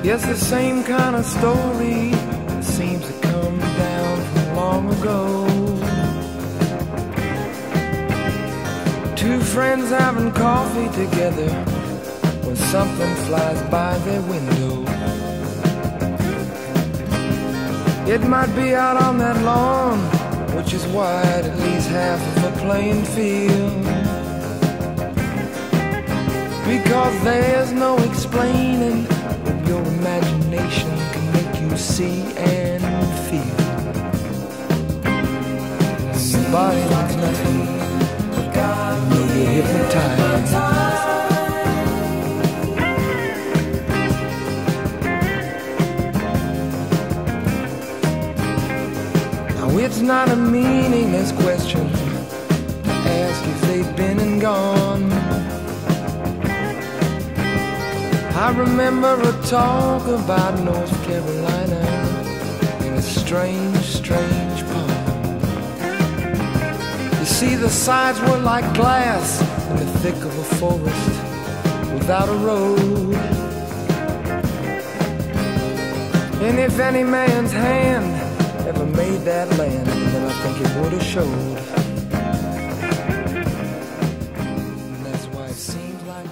Yes, the same kind of story seems to come down from long ago. Two friends having coffee together when something flies by their window. It might be out on that lawn, which is wide, at least half of a playing field. Because there's no explaining what your imagination can make you see and feel. Your body means nothing, you'll get hypnotized. Now it's not a meaningless question to ask if they've been and gone. I remember a talk about North Carolina in a strange, strange poem. You see, the sides were like glass in the thick of a forest without a road. And if any man's hand ever made that land, then I think it would have showed. And that's why it seems like